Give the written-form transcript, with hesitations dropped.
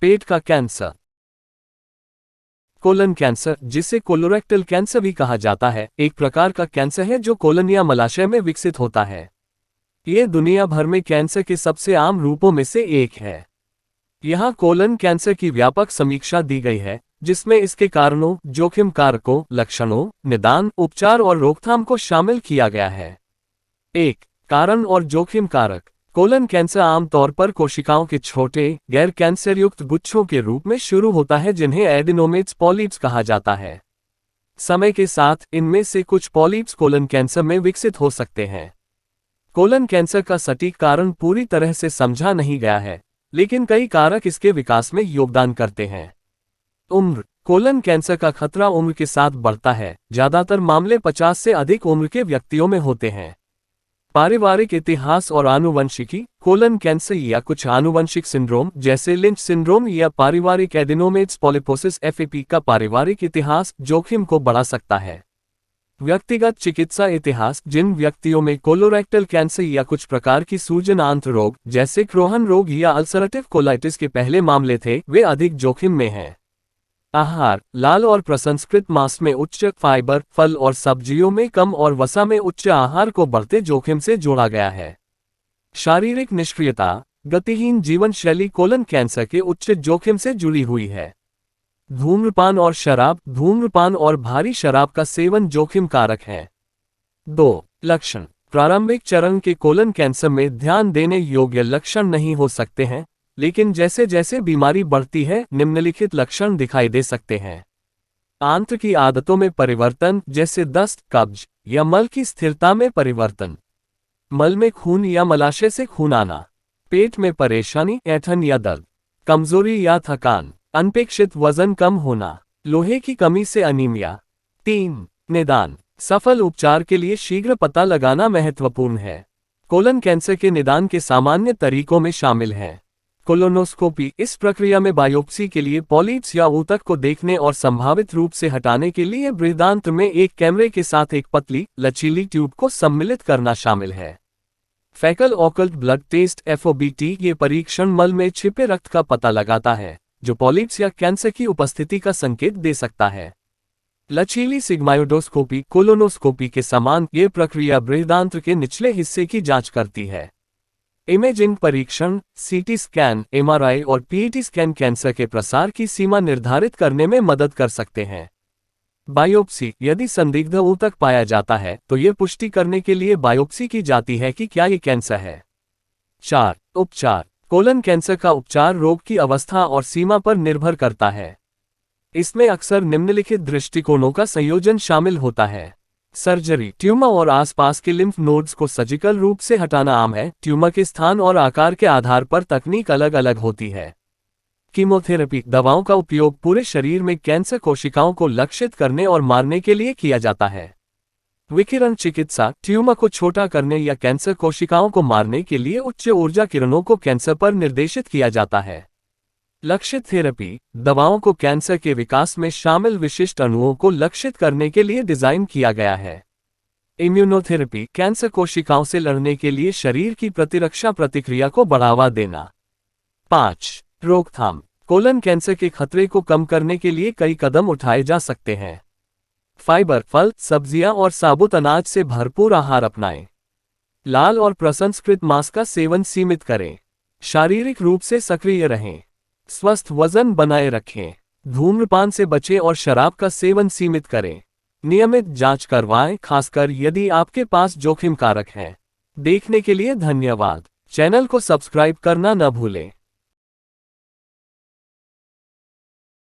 पेट का cancer. Colon cancer, जिसे colorectal cancer भी कहा जाता है, एक प्रकार का कैंसर है जो कोलन या मलाशय में विकसित होता है। ये दुनिया भर में कैंसर के सबसे आम रूपों में से एक है। यहाँ कोलन कैंसर की व्यापक समीक्षा दी गई है, जिसमें इसके कारणों, जोखिम कारकों, लक्षणों, निदान, उपचार और रोकथाम को शामिल किया गया है। 1. कारण और जोखिम कारक। कोलन कैंसर आमतौर पर कोशिकाओं के छोटे, गैर कैंसर युक्त गुच्छों के रूप में शुरू होता है, जिन्हें एडिनोमेट्स पॉलिप्स कहा जाता है। समय के साथ इनमें से कुछ पॉलिप्स कोलन कैंसर में विकसित हो सकते हैं। कोलन कैंसर का सटीक कारण पूरी तरह से समझा नहीं गया है, लेकिन कई कारक इसके विकास में योगदान करते हैं। उम्र। कोलन कैंसर का खतरा उम्र के साथ बढ़ता है। ज्यादातर मामले 50 से अधिक उम्र के व्यक्तियों में होते हैं। पारिवारिक इतिहास और आनुवंशिकी। कोलन कैंसर या कुछ आनुवंशिक सिंड्रोम जैसे लिंच सिंड्रोम या पारिवारिक एडिनोमेट्स पॉलिपोसिस (FAP) का पारिवारिक इतिहास जोखिम को बढ़ा सकता है। व्यक्तिगत चिकित्सा इतिहास। जिन व्यक्तियों में कोलोरेक्टल कैंसर या कुछ प्रकार की सूजन आंत्र रोग जैसे क्रोहन रोग या अल्सरेटिव कोलाइटिस के पहले मामले थे, वे अधिक जोखिम में हैं। आहार। लाल और प्रसंस्कृत मांस में उच्च फाइबर, फल और सब्जियों में कम और वसा में उच्च आहार को बढ़ते जोखिम से जोड़ा गया है। शारीरिक निष्क्रियता। गतिहीन जीवन शैली कोलन कैंसर के उच्च जोखिम से जुड़ी हुई है। धूम्रपान और शराब। धूम्रपान और भारी शराब का सेवन जोखिम कारक है। 2. लक्षण। प्रारंभिक चरण के कोलन कैंसर में ध्यान देने योग्य लक्षण नहीं हो सकते हैं, लेकिन जैसे जैसे बीमारी बढ़ती है, निम्नलिखित लक्षण दिखाई दे सकते हैं। आंत्र की आदतों में परिवर्तन, जैसे दस्त, कब्ज या मल की स्थिरता में परिवर्तन। मल में खून या मलाशय से खून आना। पेट में परेशानी, ऐंठन या दर्द। कमजोरी या थकान। अनपेक्षित वजन कम होना। लोहे की कमी से अनीमिया। 3. निदान। सफल उपचार के लिए शीघ्र पता लगाना महत्वपूर्ण है। कोलन कैंसर के निदान के सामान्य तरीकों में शामिल हैं कोलोनोस्कोपी। इस प्रक्रिया में बायोप्सी के लिए पॉलिप्स या ऊतक को देखने और संभावित रूप से हटाने के लिए बृहदान्त्र में एक कैमरे के साथ एक पतली, लचीली ट्यूब को सम्मिलित करना शामिल है। फैकल ऑकल्ट ब्लड टेस्ट (FOBT) ये परीक्षण मल में छिपे रक्त का पता लगाता है, जो पॉलिप्स या कैंसर की उपस्थिति का संकेत दे सकता है। लचीली सिग्मायोडोस्कोपी कोलोनोस्कोपी के समान ये प्रक्रिया बृहदान्त्र के निचले हिस्से की जांच करती है। इमेजिंग परीक्षण, CT स्कैन, MRI और PET स्कैन कैंसर के प्रसार की सीमा निर्धारित करने में मदद कर सकते हैं। बायोप्सी। यदि संदिग्ध ऊतक पाया जाता है, तो ये पुष्टि करने के लिए बायोप्सी की जाती है कि क्या ये कैंसर है। 4. उपचार। कोलन कैंसर का उपचार रोग की अवस्था और सीमा पर निर्भर करता है। इसमें अक्सर निम्नलिखित दृष्टिकोणों का संयोजन शामिल होता है। सर्जरी। ट्यूमर और आसपास के लिम्फ नोड्स को सर्जिकल रूप से हटाना आम है। ट्यूमर के स्थान और आकार के आधार पर तकनीक अलग अलग होती है। कीमोथेरेपी। दवाओं का उपयोग पूरे शरीर में कैंसर कोशिकाओं को लक्षित करने और मारने के लिए किया जाता है। विकिरण चिकित्सा। ट्यूमर को छोटा करने या कैंसर कोशिकाओं को मारने के लिए उच्च ऊर्जा किरणों को कैंसर पर निर्देशित किया जाता है। लक्षित थेरेपी। दवाओं को कैंसर के विकास में शामिल विशिष्ट अणुओं को लक्षित करने के लिए डिजाइन किया गया है। इम्यूनोथेरेपी। कैंसर कोशिकाओं से लड़ने के लिए शरीर की प्रतिरक्षा प्रतिक्रिया को बढ़ावा देना। 5. रोकथाम। कोलन कैंसर के खतरे को कम करने के लिए कई कदम उठाए जा सकते हैं। फाइबर, फल, सब्जियां और साबुत अनाज से भरपूर आहार अपनाएं। लाल और प्रसंस्कृत मांस का सेवन सीमित करें। शारीरिक रूप से सक्रिय रहें। स्वस्थ वजन बनाए रखें। धूम्रपान से बचें और शराब का सेवन सीमित करें। नियमित जांच करवाएं, खासकर यदि आपके पास जोखिम कारक हैं। देखने के लिए धन्यवाद। चैनल को सब्सक्राइब करना न भूलें।